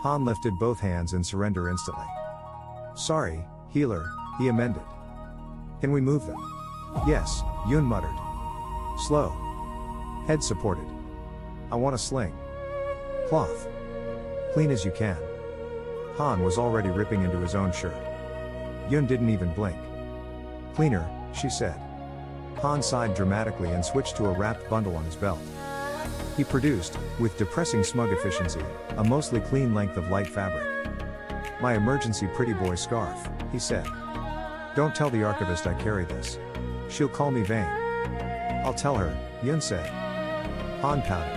Han lifted both hands in surrender instantly. Sorry, healer, he amended. Can we move them? Yes, Yun muttered. Slow. Head supported. I want a sling. Cloth. Clean as you can. Han was already ripping into his own shirt. Yun didn't even blink. Cleaner, she said. Han sighed dramatically and switched to a wrapped bundle on his belt. He produced, with depressing smug efficiency, a mostly clean length of light fabric. My emergency pretty boy scarf, he said. Don't tell the archivist I carry this. She'll call me vain. I'll tell her, Yun said. Han pouted.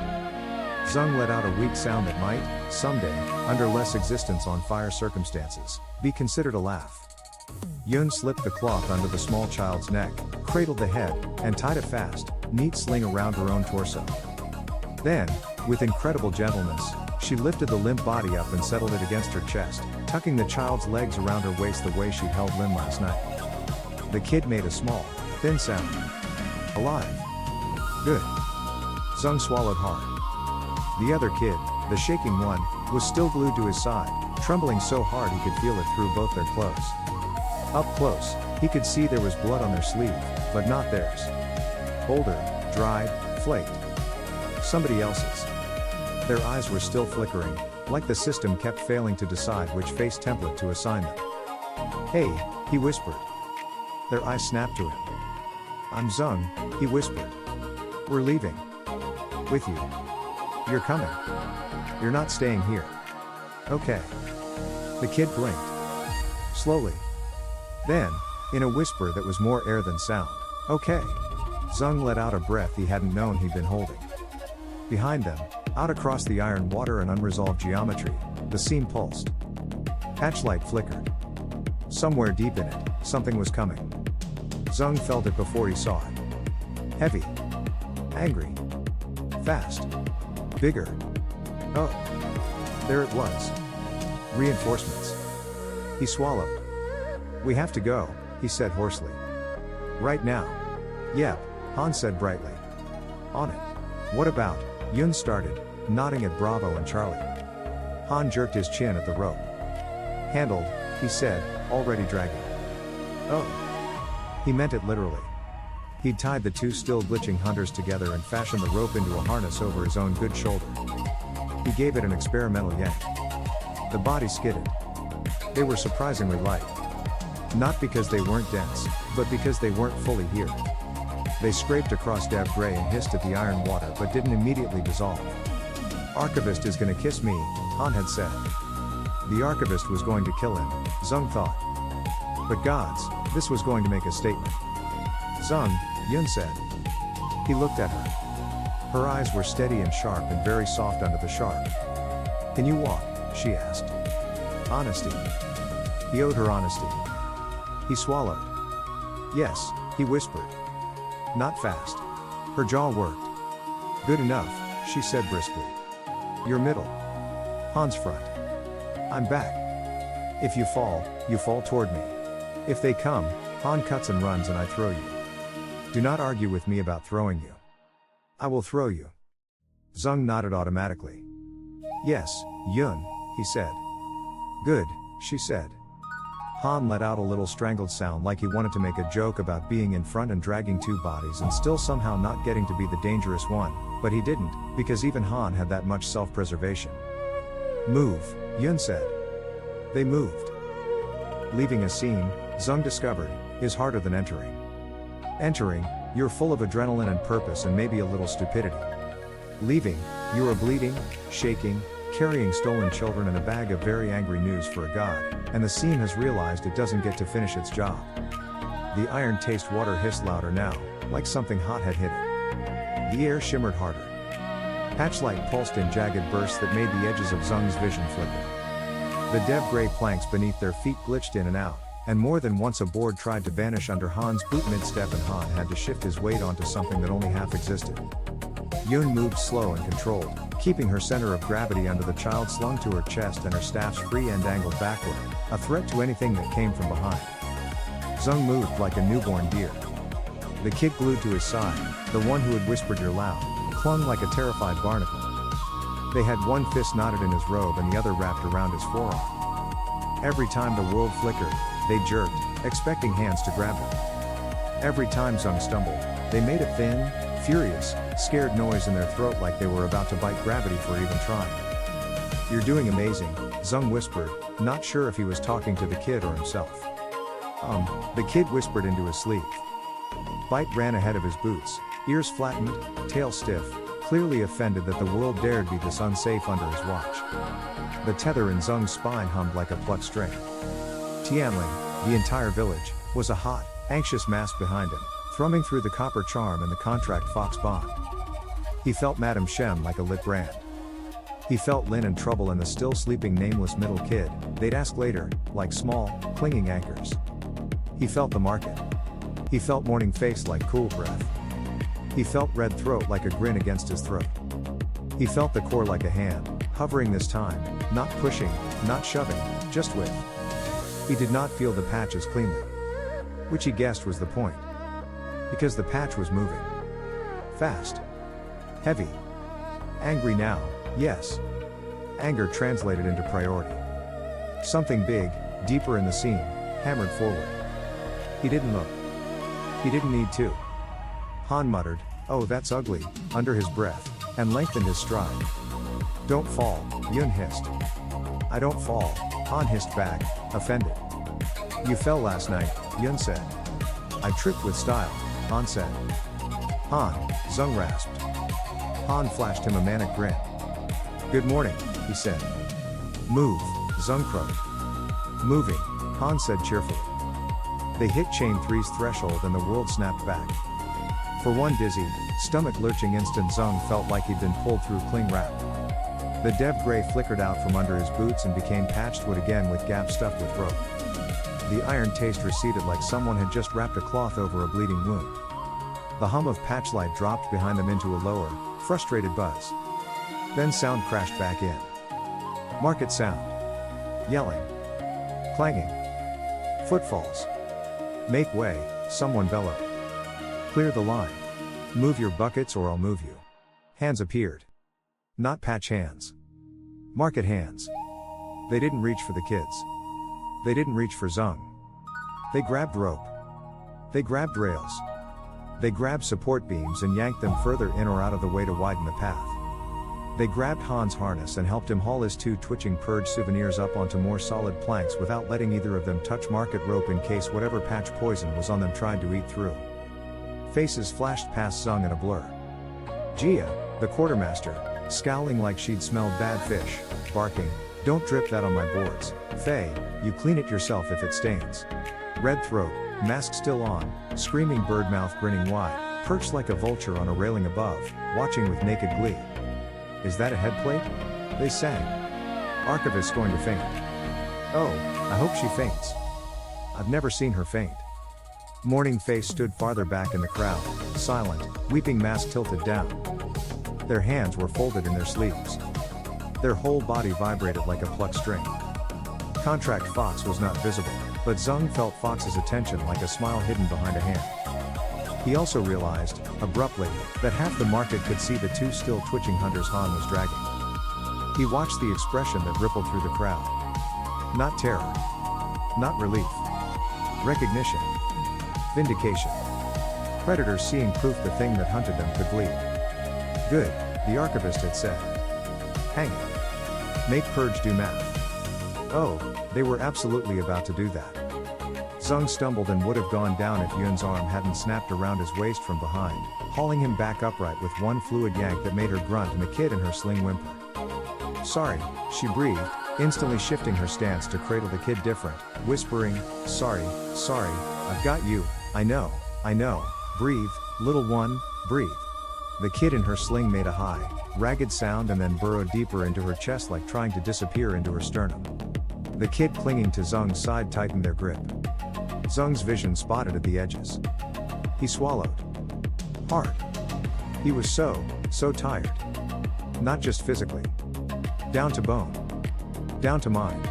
Zeng let out a weak sound that might, someday, under less existence on fire circumstances, be considered a laugh. Yun slipped the cloth under the small child's neck, cradled the head, and tied a fast, neat sling around her own torso. Then, with incredible gentleness, she lifted the limp body up and settled it against her chest, tucking the child's legs around her waist the way she'd held Lin last night. The kid made a small, thin sound. Alive. Good. Zeng swallowed hard. The other kid, the shaking one, was still glued to his side, trembling so hard he could feel it through both their clothes. Up close, he could see there was blood on their sleeve, but not theirs. Older, dried, flaked. Somebody else's. Their eyes were still flickering, like the system kept failing to decide which face template to assign them. Hey, he whispered. Their eyes snapped to him. I'm Zeng, he whispered. We're leaving. With you. You're coming. You're not staying here. Okay. The kid blinked. Slowly. Then, in a whisper that was more air than sound, okay. Zeng let out a breath he hadn't known he'd been holding. Behind them, out across the iron water and unresolved geometry, the seam pulsed. Hatchlight flickered. Somewhere deep in it, something was coming. Zeng felt it before he saw it. Heavy. Angry. Fast. Bigger. Oh. There it was. Reinforcements. He swallowed. We have to go, he said hoarsely. Right now. Yep, Han said brightly. On it. What about? Yun started, nodding at Bravo and Charlie. Han jerked his chin at the rope. Handled, he said, already dragging. Oh. He meant it literally. He'd tied the two still glitching hunters together and fashioned the rope into a harness over his own good shoulder. He gave it an experimental yank. The body skidded. They were surprisingly light. Not because they weren't dense, but because they weren't fully here. They scraped across Dev Grey and hissed at the iron water but didn't immediately dissolve. Archivist is gonna kiss me, Han had said. The archivist was going to kill him, Zeng thought. But gods, this was going to make a statement. Zeng, Yun said. He looked at her. Her eyes were steady and sharp and very soft under the sharp. Can you walk? She asked. Honesty. He owed her honesty. He swallowed. Yes, he whispered. Not fast. Her jaw worked. Good enough, she said briskly. Your middle. Han's front. I'm back. If you fall toward me. If they come, Han cuts and runs and I throw you. Do not argue with me about throwing you. I will throw you. Zeng nodded automatically. Yes, Yun, he said. Good, she said. Han let out a little strangled sound like he wanted to make a joke about being in front and dragging two bodies and still somehow not getting to be the dangerous one, but he didn't, because even Han had that much self-preservation. Move, Yun said. They moved. Leaving a scene, Zeng discovered, is harder than entering. Entering, you're full of adrenaline and purpose and maybe a little stupidity. Leaving, you are bleeding, shaking, carrying stolen children and a bag of very angry news for a god, and the scene has realized it doesn't get to finish its job. The iron taste water hissed louder now, like something hot had hit it. The air shimmered harder. Hatchlight pulsed in jagged bursts that made the edges of Zeng's vision flicker. The Dev Grey planks beneath their feet glitched in and out, and more than once a board tried to vanish under Han's boot mid-step and Han had to shift his weight onto something that only half existed. Yun moved slow and controlled, keeping her center of gravity under the child slung to her chest and her staff's free end angled backward, a threat to anything that came from behind. Zeng moved like a newborn deer. The kid glued to his side, the one who had whispered "you're loud," clung like a terrified barnacle. They had one fist knotted in his robe and the other wrapped around his forearm. Every time the world flickered, they jerked, expecting hands to grab them. Every time Zeng stumbled, they made a thin, furious, scared noise in their throat like they were about to bite gravity for even trying. "You're doing amazing," Zeng whispered, not sure if he was talking to the kid or himself. The kid whispered into his sleeve. Bite ran ahead of his boots, ears flattened, tail stiff, clearly offended that the world dared be this unsafe under his watch. The tether in Zeng's spine hummed like a plucked string. Tianling, the entire village, was a hot, anxious mass behind him, thrumming through the copper charm and the contract fox bond. He felt Madame Shem like a lit brand. He felt Lin in trouble and the still sleeping nameless middle kid, they'd ask later, like small, clinging anchors. He felt the market. He felt morning face like cool breath. He felt red throat like a grin against his throat. He felt the core like a hand, hovering this time, not pushing, not shoving, just with. He did not feel the patch as cleanly. Which he guessed was the point. Because the patch was moving. Fast. Heavy. Angry now, yes. Anger translated into priority. Something big, deeper in the scene, hammered forward. He didn't look. He didn't need to. Han muttered, "Oh, that's ugly," under his breath, and lengthened his stride. "Don't fall," Yun hissed. "I don't fall," Han hissed back, offended. "You fell last night," Yun said. "I tripped with style," Han said. "Han," Zeng rasped. Han flashed him a manic grin. "Good morning," he said. "Move," Zeng crowed. "Moving," Han said cheerfully. They hit Chain 3's threshold and the world snapped back. For one dizzy, stomach-lurching instant, Zeng felt like he'd been pulled through cling wrap. The dev gray flickered out from under his boots and became patched wood again with gaps stuffed with rope. The iron taste receded like someone had just wrapped a cloth over a bleeding wound. The hum of patch light dropped behind them into a lower, frustrated buzz. Then sound crashed back in. Market sound. Yelling. Clanging. Footfalls. "Make way," someone bellowed. "Clear the line. Move your buckets or I'll move you." Hands appeared. Not patch hands. Market hands. They didn't reach for the kids. They didn't reach for Zeng. They grabbed rope. They grabbed rails. They grabbed support beams and yanked them further in or out of the way to widen the path. They grabbed Han's harness and helped him haul his two twitching purge souvenirs up onto more solid planks without letting either of them touch market rope in case whatever patch poison was on them tried to eat through. Faces flashed past Zeng in a blur. Jia, the quartermaster, scowling like she'd smelled bad fish, barking, "Don't drip that on my boards, Faye, you clean it yourself if it stains." Red throat, mask still on, screaming bird mouth grinning wide, perched like a vulture on a railing above, watching with naked glee. "Is that a head plate?" they sang. "Archivist's going to faint." "Oh, I hope she faints. I've never seen her faint." Morning Face stood farther back in the crowd, silent, weeping mask tilted down. Their hands were folded in their sleeves. Their whole body vibrated like a plucked string. Contract Fox was not visible, but Zeng felt Fox's attention like a smile hidden behind a hand. He also realized, abruptly, that half the market could see the two still twitching hunters Han was dragging. He watched the expression that rippled through the crowd. Not terror. Not relief. Recognition. Vindication. Predators seeing proof the thing that hunted them could bleed. "Good," the archivist had said. "Hang it. Make purge do math." Oh, they were absolutely about to do that. Zeng stumbled and would have gone down if Yun's arm hadn't snapped around his waist from behind, hauling him back upright with one fluid yank that made her grunt and the kid in her sling whimper. "Sorry," she breathed, instantly shifting her stance to cradle the kid different, whispering, sorry, I've got you, I know, breathe, little one, breathe." The kid in her sling made a high, ragged sound and then burrowed deeper into her chest like trying to disappear into her sternum. The kid clinging to Zeng's side tightened their grip. Zeng's vision spotted at the edges. He swallowed. Hard. He was so tired. Not just physically. Down to bone. Down to mind.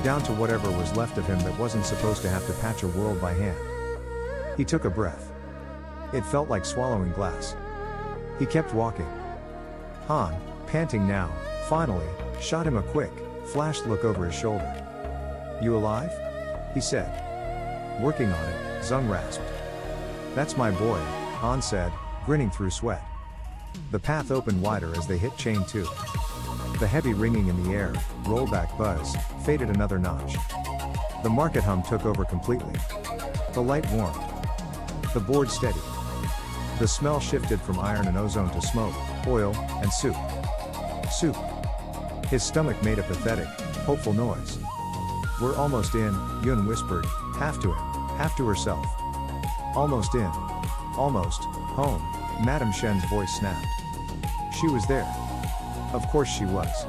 Down to whatever was left of him that wasn't supposed to have to patch a world by hand. He took a breath. It felt like swallowing glass. He kept walking. Han, Panting now, finally, shot him a quick, flashed look over his shoulder. "You alive?" he said. "Working on it," Zeng rasped. "That's my boy," Han said, grinning through sweat. The path opened wider as they hit chain 2. The heavy ringing in the air, rollback buzz, faded another notch. The market hum took over completely. The light warmed. The board steadied. The smell shifted from iron and ozone to smoke, oil, and soup. Soup. His stomach made a pathetic, hopeful noise. "We're almost in," Yun whispered, half to him, half to herself. "Almost in. Almost, home," Madame Shen's voice snapped. She was there. Of course she was.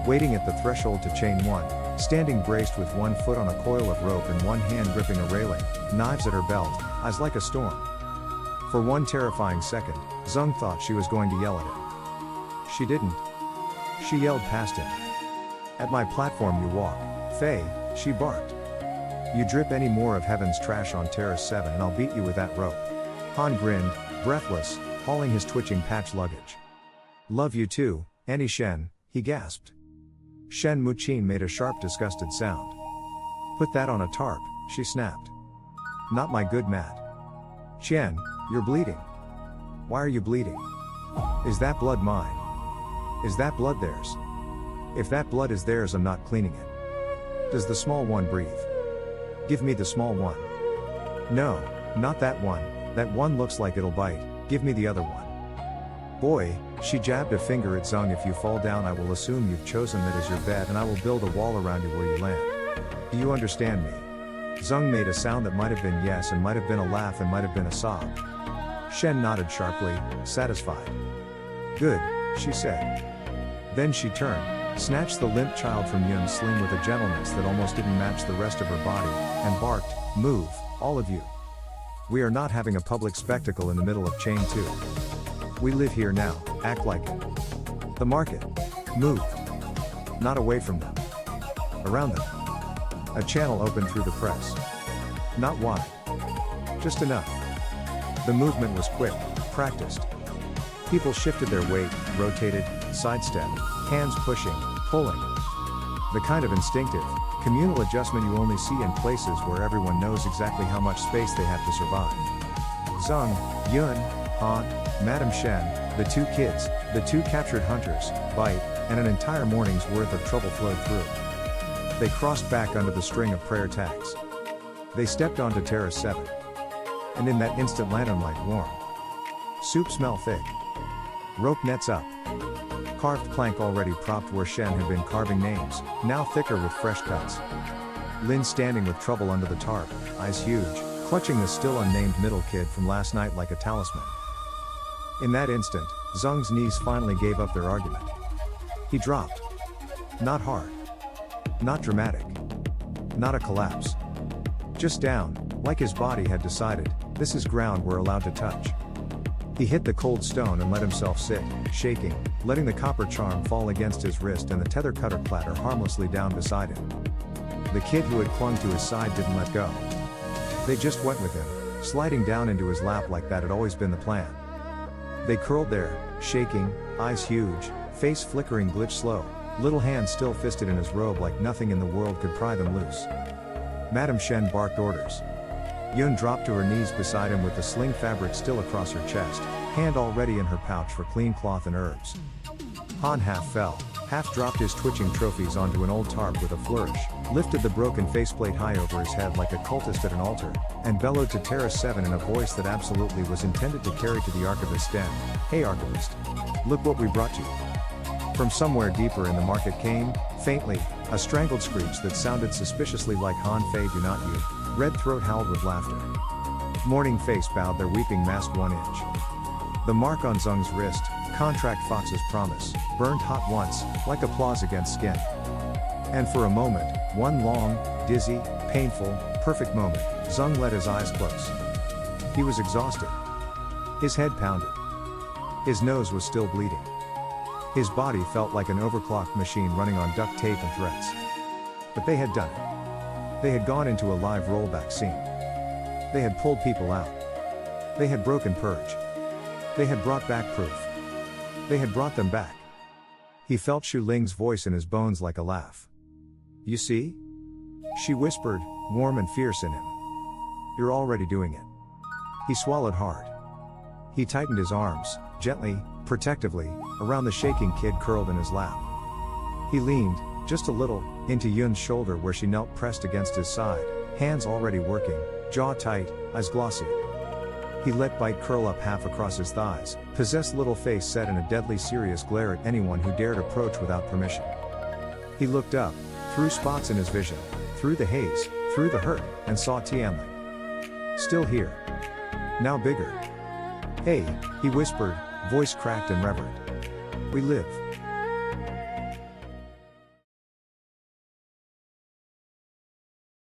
Waiting at the threshold to chain 1, standing braced with one foot on a coil of rope and one hand gripping a railing, knives at her belt, eyes like a storm. For one terrifying second, Zeng thought she was going to yell at him. She didn't. She yelled past him. "At my platform you walk, Faye," she barked. "You drip any more of heaven's trash on Terrace 7 and I'll beat you with that rope." Han grinned, breathless, hauling his twitching patch luggage. "Love you too, Auntie Shen," he gasped. Shen Muqin made a sharp disgusted sound. "Put that on a tarp," she snapped. "Not my good mat." "Chen, you're bleeding." "Why are you bleeding?" "Is that blood mine?" "Is that blood theirs?" "If that blood is theirs, I'm not cleaning it." "Does the small one breathe?" "Give me the small one." "No, not that one, that one looks like it'll bite, give me the other one." "Boy," she jabbed a finger at Zeng, "if you fall down I will assume you've chosen that as your bed and I will build a wall around you where you land. Do you understand me?" Zeng made a sound that might have been yes and might have been a laugh and might have been a sob. Shen nodded sharply, satisfied. "Good," she said. Then she turned, snatched the limp child from Yun's sling with a gentleness that almost didn't match the rest of her body, and barked, "Move, all of you. We are not having a public spectacle in the middle of chain 2. We live here now, act like it. The market. Move. Not away from them. Around them." A channel opened through the press. Not wide. Just enough. The movement was quick, practiced. People shifted their weight, rotated, sidestepped, hands pushing, pulling. The kind of instinctive, communal adjustment you only see in places where everyone knows exactly how much space they have to survive. Zeng, Yun, Han, Madame Shen, the 2 kids, the 2 captured hunters, bite, and an entire morning's worth of trouble flowed through. They crossed back under the string of prayer tags. They stepped onto Terrace 7. And in that instant lantern light warmed. Soup smell thick. Rope nets up. Carved plank already propped where Shen had been carving names, now thicker with fresh cuts. Lin standing with trouble under the tarp, eyes huge, clutching the still unnamed middle kid from last night like a talisman. In that instant, Zeng's knees finally gave up their argument. He dropped. Not hard. Not dramatic. Not a collapse. Just down, like his body had decided, this is ground we're allowed to touch. He hit the cold stone and let himself sit, shaking, letting the copper charm fall against his wrist and the tether cutter clatter harmlessly down beside him. The kid who had clung to his side didn't let go. They just went with him, sliding down into his lap like that had always been the plan. They curled there, shaking, eyes huge, face flickering glitch slow, little hands still fisted in his robe like nothing in the world could pry them loose. Madame Shen barked orders. Yun dropped to her knees beside him with the sling fabric still across her chest, hand already in her pouch for clean cloth and herbs. Han half fell, half dropped his twitching trophies onto an old tarp with a flourish, lifted the broken faceplate high over his head like a cultist at an altar, and bellowed to Terrace 7 in a voice that absolutely was intended to carry to the archivist's den. "Hey archivist. Look what we brought you." From somewhere deeper in the market came, faintly, a strangled screech that sounded suspiciously like Han Fei do not you. Red throat howled with laughter. Mourning face bowed their weeping mask 1 inch. The mark on Zeng's wrist, contract Fox's promise, burned hot once, like applause against skin. And for a moment, one long, dizzy, painful, perfect moment, Zeng let his eyes close. He was exhausted. His head pounded. His nose was still bleeding. His body felt like an overclocked machine running on duct tape and threads. But they had done it. They had gone into a live rollback scene. They had pulled people out. They had broken purge. They had brought back proof. They had brought them back. He felt Shu Ling's voice in his bones like a laugh. You see? She whispered, warm and fierce in him. You're already doing it. He swallowed hard. He tightened his arms, gently, protectively, around the shaking kid curled in his lap. He leaned, just a little, into Yun's shoulder where she knelt pressed against his side, hands already working, jaw tight, eyes glossy. He let bite curl up half across his thighs, possessed little face set in a deadly serious glare at anyone who dared approach without permission. He looked up, through spots in his vision, through the haze, through the hurt, and saw Tianling. Still here. Now bigger. Hey, he whispered, voice cracked and reverent. We live.